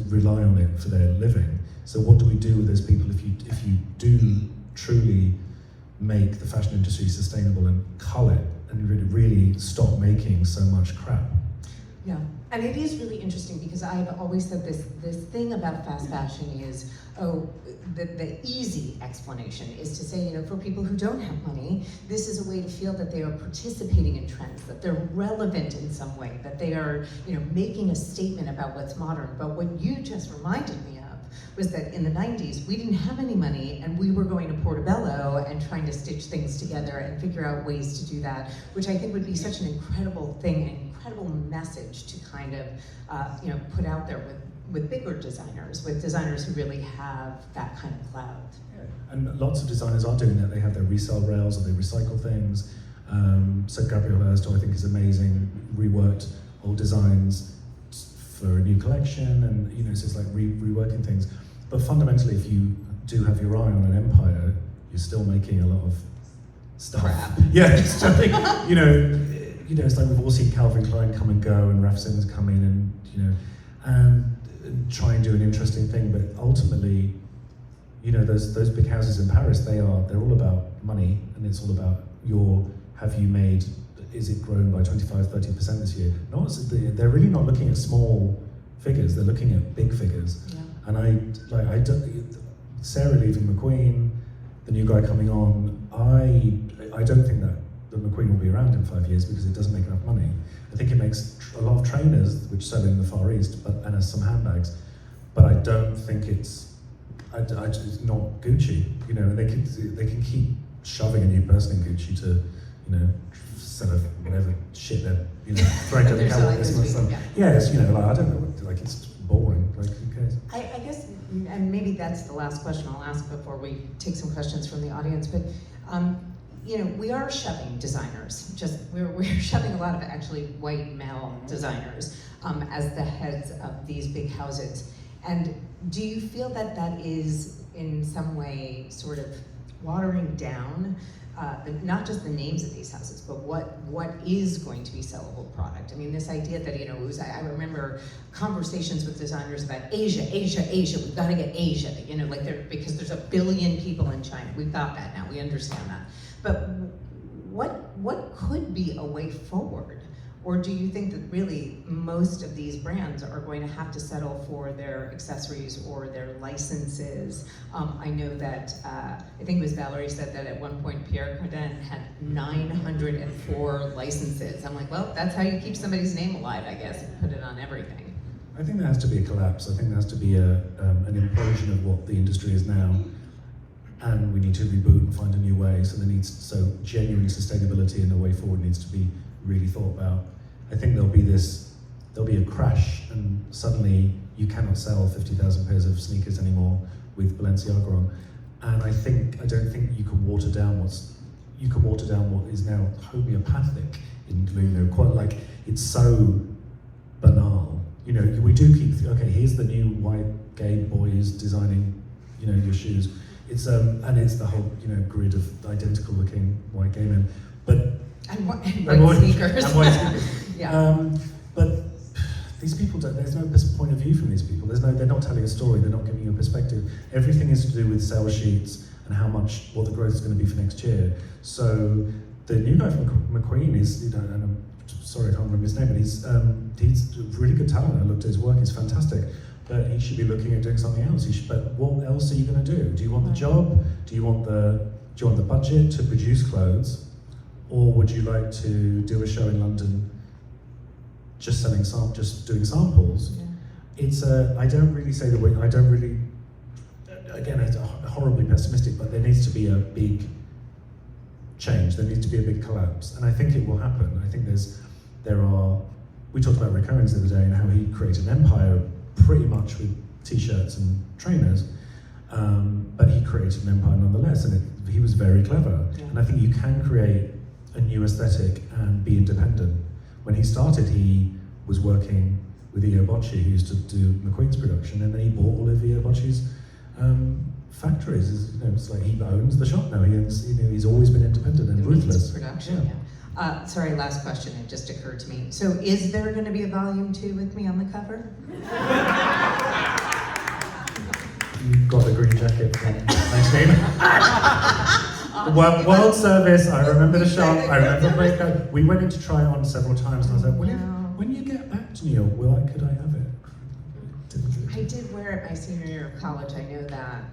rely on it for their living. So what do we do with those people if you do truly make the fashion industry sustainable and cull it and really stop making so much crap? Yeah, and it is really interesting because I've always said this thing about fast fashion is, the easy explanation is to say, for people who don't have money, this is a way to feel that they are participating in trends, that they're relevant in some way, that they are, making a statement about what's modern. But what you just reminded me of was that in the 90s, we didn't have any money, and we were going to Portobello and trying to stitch things together and figure out ways to do that, which I think would be such an incredible thing, an incredible message to kind of, put out there with bigger designers, with designers who really have that kind of clout. Yeah. And lots of designers are doing that. They have their resale rails, or they recycle things. So Gabrielle Ersto, I think, is amazing, reworked old designs for a new collection, and so it's like reworking things. But fundamentally, if you do have your eye on an empire, you're still making a lot of stuff. Crap. Yeah, it's something, it's like we've all seen Calvin Klein come and go, and Raf Simons come in, and try and do an interesting thing. But ultimately, those big houses in Paris, they're all about money, and it's all about is it grown by 25-30% this year? They're really not looking at small figures, they're looking at big figures. Yeah. And Sarah leaving McQueen, the new guy coming on, I don't think that the McQueen will be around in 5 years because it doesn't make enough money. I think it makes a lot of trainers, which sell in the Far East, and has some handbags, but I don't think it's not Gucci, and they can keep shoving a new person in Gucci to, sell of whatever shit they're, throwing to the camera. Yeah, it's, I don't know, it's boring, who cares? I guess, and maybe that's the last question I'll ask before we take some questions from the audience, but we are shoving designers. We're shoving a lot of actually white male designers as the heads of these big houses. And do you feel that that is in some way sort of watering down not just the names of these houses, but what is going to be sellable product? I mean, this idea that, I remember conversations with designers about Asia, we've got to get Asia, because there's 1 billion people in China. We've got that now, we understand that. But what could be a way forward? Or do you think that really most of these brands are going to have to settle for their accessories or their licenses? I know that, I think it was Valerie said that at one point Pierre Cardin had 904 licenses. I'm like, well, that's how you keep somebody's name alive, I guess, put it on everything. I think there has to be a collapse. I think there has to be an implosion of what the industry is now. And we need to reboot and find a new way. So genuine sustainability and the way forward needs to be really thought about. I think there'll be a crash, and suddenly you cannot sell 50,000 pairs of sneakers anymore with Balenciaga on. And I don't think you can water down what is now homeopathic in quite like, it's so banal. We do keep, here's the new white gay boys designing, your shoes. It's and it's the whole, grid of identical looking white gay men. But and white sneakers. And white sneakers. Yeah. But these people there's no point of view from these people. They're not telling a story, they're not giving you a perspective. Everything is to do with sales sheets and what the growth is going to be for next year. So the new guy from McQueen is, and I'm sorry I can't remember his name, but he's a really good talent. I looked at his work, he's fantastic. But he should be looking at doing something else. But what else are you going to do? Do you want the job? Do you want the budget to produce clothes? Or would you like to do a show in London just doing samples? Yeah. I don't really say again, it's horribly pessimistic, but there needs to be a big change. There needs to be a big collapse. And I think it will happen. I think we talked about Rick Owens the other day and how he created an empire pretty much with t-shirts and trainers, but he created an empire nonetheless, and he was very clever. Yeah. And I think you can create a new aesthetic and be independent. When he started, he was working with Io Bocci, who used to do McQueen's production, and then he bought all of Io Bocci's factories. It's like he owns the shop now. He's always been independent and ruthless. Production, yeah. Sorry, last question, it just occurred to me. So is there going to be a volume 2 with me on the cover? You've got a green jacket from nice name. World Service, I remember the shop, I remember Breakout. We went in to try it on several times and I was like, when you get back to New York, could I have it? I did wear it my senior year of college, I know that.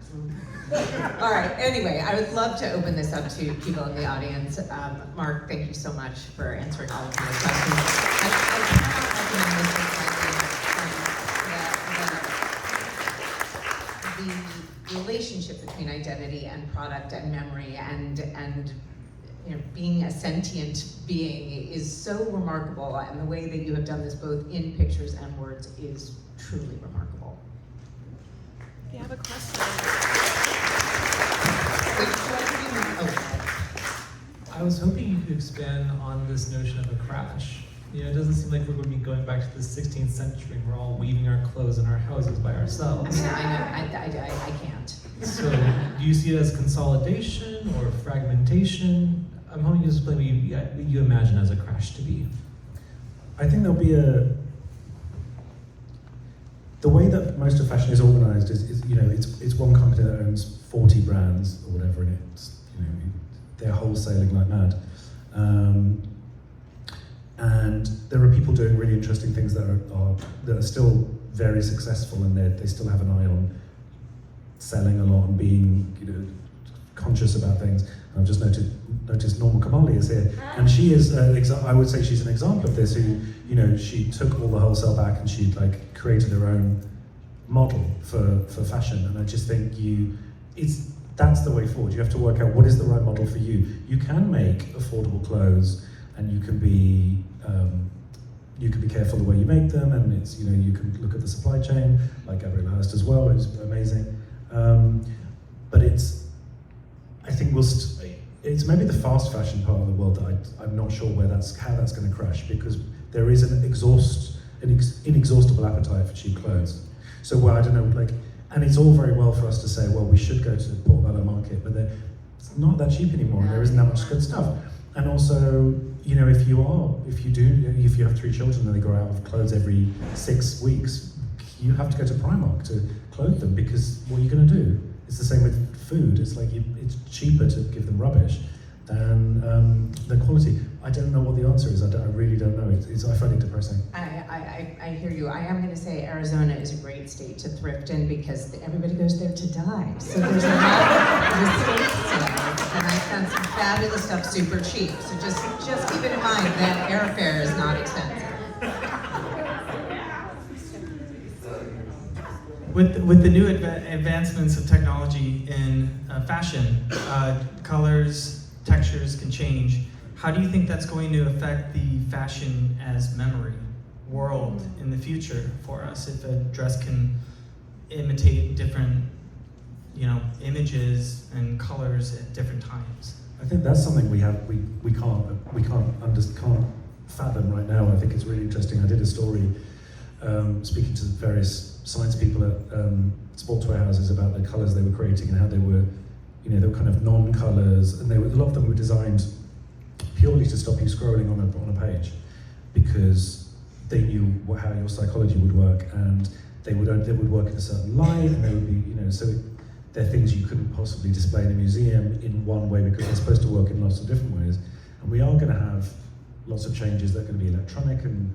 All right, anyway, I would love to open this up to people in the audience. Mark, thank you so much for answering all of my questions. The relationship between identity and product and memory and being a sentient being is so remarkable, and the way that you have done this both in pictures and words is truly remarkable. You have a question. I was hoping you could expand on this notion of a crash. It doesn't seem like we're going to be going back to the 16th century. We're all weaving our clothes in our houses by ourselves. I can't. So, do you see it as consolidation or fragmentation? I'm hoping you explain what you imagine as a crash to be. I think there'll be the way that most of fashion is organized is it's one company that owns 40 brands or whatever, and they're wholesaling like mad. And there are people doing really interesting things that are still very successful, and they still have an eye on selling a lot and being conscious about things. And I've just noticed Norma Kamali is here, and she is I would say she's an example of this. Who she took all the wholesale back and she created her own model for fashion. And I just think that's the way forward. You have to work out what is the right model for you. You can make affordable clothes, and you can be careful the way you make them, and you can look at the supply chain, like Gabrielle Hearst as well, who's amazing. But I think it's maybe the fast fashion part of the world that I'm not sure how that's going to crash, because there is an inexhaustible appetite for cheap clothes. So I don't know, and it's all very well for us to say, well, we should go to the Portobello market, but it's not that cheap anymore, and there isn't that much good stuff. And also, if you have 3 children and they grow out of clothes every 6 weeks, you have to go to Primark to clothe them, because what are you going to do? It's the same with food. It's it's cheaper to give them rubbish than the quality. I don't know what the answer is. I really don't know. I find it depressing. I hear you. I am going to say Arizona is a great state to thrift in, because everybody goes there to die. So there's a lot of mistakes sales, and I found some fabulous stuff super cheap. So just keep it in mind that airfare is not expensive. With the new advancements of technology in fashion, colors, textures can change. How do you think that's going to affect the fashion as memory world in the future for us, if a dress can imitate different, images and colors at different times? I think that's something we can't fathom right now. I think it's really interesting. I did a story speaking to various science people at sportswear houses about the colours they were creating and how they were, they were kind of non-colours, and a lot of them were designed purely to stop you scrolling on a page. because they knew how your psychology would work, and they would work in a certain light, and they would be, so they're things you couldn't possibly display in a museum in one way because they're supposed to work in lots of different ways. And we are going to have lots of changes that are going to be electronic and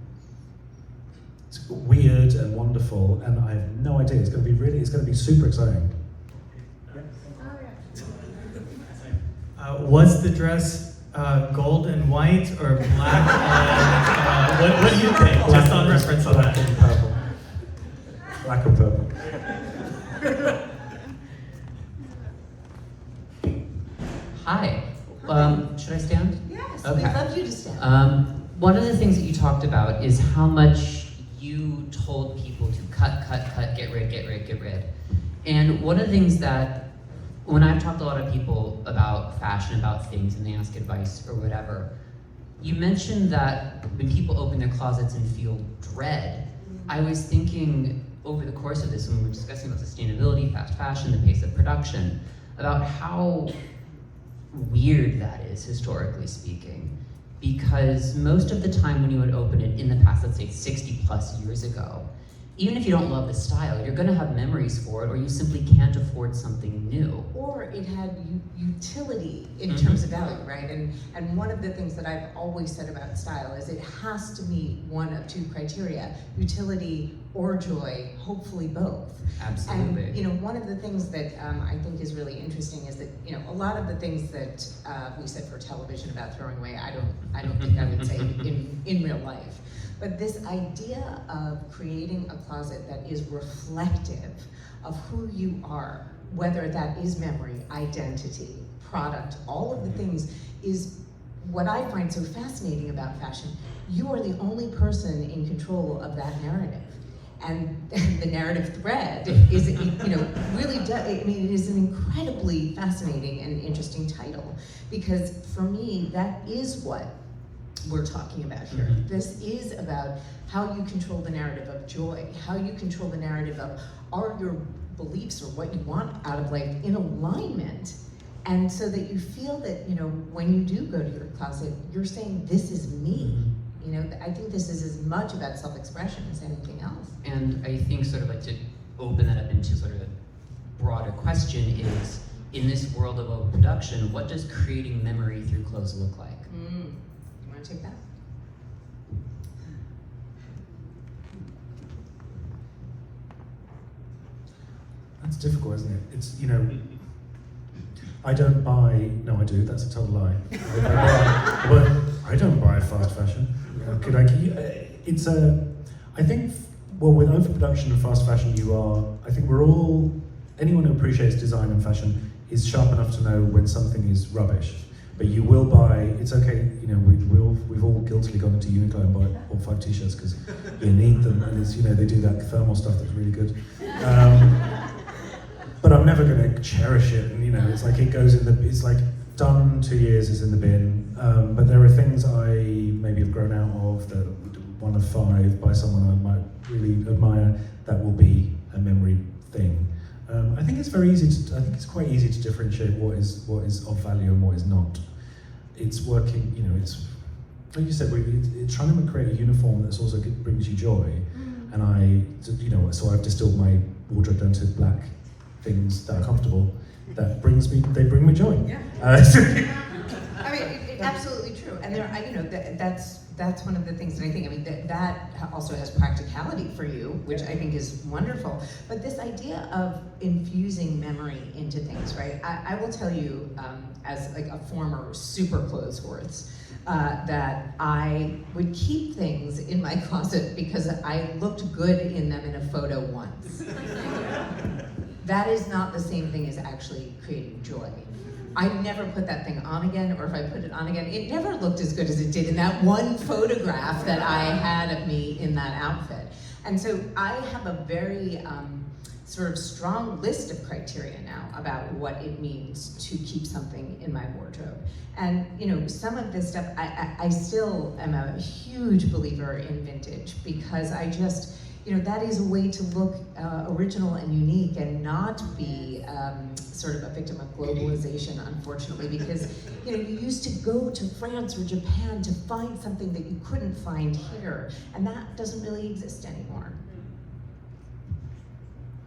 it's weird and wonderful, and I have no idea. It's going to be super exciting. Was the dress gold and white or black and, what do you think? Just on reference on Black that. and purple. Black and purple. Hi. Should I stand? Yes, Okay. we'd love you to stand. One of the things that you talked about is how much you told people to cut, get rid. And one of the things that, when I've talked to a lot of people about fashion, about things, and they ask advice or whatever, you mentioned that when people open their closets and feel dread, I was thinking over the course of this, when we were discussing about sustainability, fast fashion, the pace of production, about how weird that is, historically speaking. Because most of the time when you would open it in the past, let's say 60 plus years ago, even if you don't love the style, you're gonna have memories for it, or you simply can't afford something new. Or it had utility in terms of value, right? And one of the things that I've always said about style is it has to meet one of two criteria: utility or joy, hopefully both. Absolutely. And one of the things that I think is really interesting is that a lot of the things that we said for television about throwing away, I don't think I would say in real life. But this idea of creating a closet that is reflective of who you are, whether that is memory, identity, product, all of the things, is what I find so fascinating about fashion. You are the only person in control of that narrative. And the narrative thread is, really does, it is an incredibly fascinating and interesting title, because for me, that is what we're talking about here. Mm-hmm. This is about how you control the narrative of joy, how you control the narrative of, are your beliefs or what you want out of life in alignment, and so that you feel that, when you do go to your closet, you're saying, this is me. I think this is as much about self-expression as anything else. And I think sort of like to open that up into sort of a broader question is, in this world of overproduction, what does creating memory through clothes look like? You want to take that? That's difficult, isn't it? It's, I don't buy, no I do, that's a total lie. But I don't buy fast fashion. Could I, it's I think, well, with overproduction and fast fashion, I think anyone who appreciates design and fashion is sharp enough to know when something is rubbish. But you will buy, it's okay, we've all guiltily gone into Uniqlo and bought 5 t-shirts because you need them, and it's, they do that thermal stuff that's really good. But I'm never going to cherish it, and it's like it's like done, 2 years is in the bin. But there are things I maybe have grown out of, that one of 5 by someone I might really admire, that will be a memory thing. I think it's quite easy to differentiate what is of value and what is not. It's working, it's like you said, it's trying to create a uniform that's also brings you joy. And so I've distilled my wardrobe down to black things that are comfortable, they bring me joy. Yeah. Absolutely true. And there, that's one of the things that I think, that also has practicality for you, which I think is wonderful. But this idea of infusing memory into things, right? I will tell you, as like a former super clothes horse, that I would keep things in my closet because I looked good in them in a photo once. That is not the same thing as actually creating joy. I never put that thing on again, or if I put it on again, it never looked as good as it did in that one photograph that I had of me in that outfit. And so I have a very sort of strong list of criteria now about what it means to keep something in my wardrobe. And some of this stuff, I still am a huge believer in vintage, because you know, that is a way to look original and unique and not be sort of a victim of globalization, unfortunately, because, you know, you used to go to France or Japan to find something that you couldn't find here, and that doesn't really exist anymore.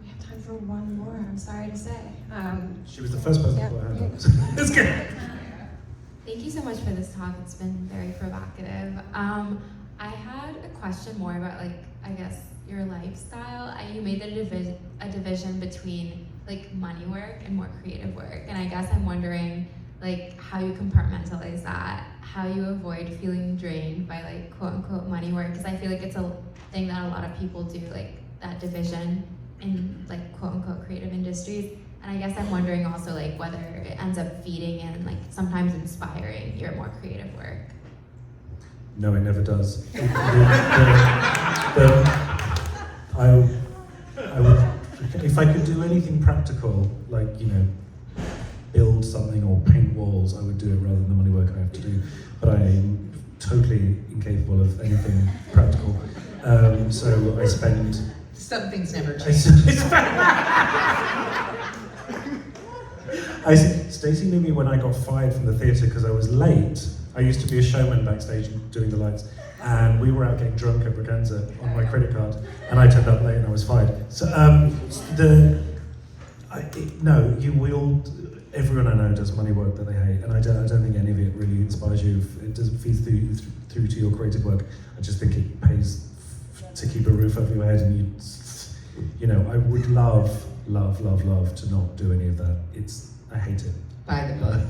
We have time for one more, I'm sorry to say. She was the first person to put her hand up. It's good. Thank you so much for this talk. It's been very provocative. I had a question more about, like, I guess, your lifestyle. You made a division between, like, money work and more creative work. And I guess I'm wondering, like, how you compartmentalize that, how you avoid feeling drained by, like, quote unquote money work. Because I feel like it's a thing that a lot of people do, like, that division in, like, quote unquote creative industries. And I guess I'm wondering also, like, whether it ends up feeding and, like, sometimes inspiring your more creative work. No, it never does. I would, if I could do anything practical, like, you know, build something or paint walls, I would do it rather than the money work I have to do. But I am totally incapable of anything practical. So I spend... Some things never I change. Stacy knew me when I got fired from the theatre because I was late. I used to be a showman backstage doing the lights, and we were out getting drunk at Braganza on my credit card, and I turned up late and I was fired. So everyone I know does money work that they hate, and I don't think any of it really inspires you. It doesn't feed through to your creative work. I just think it pays to keep a roof over your head, and you know, I would love to not do any of that. I hate it. By the book.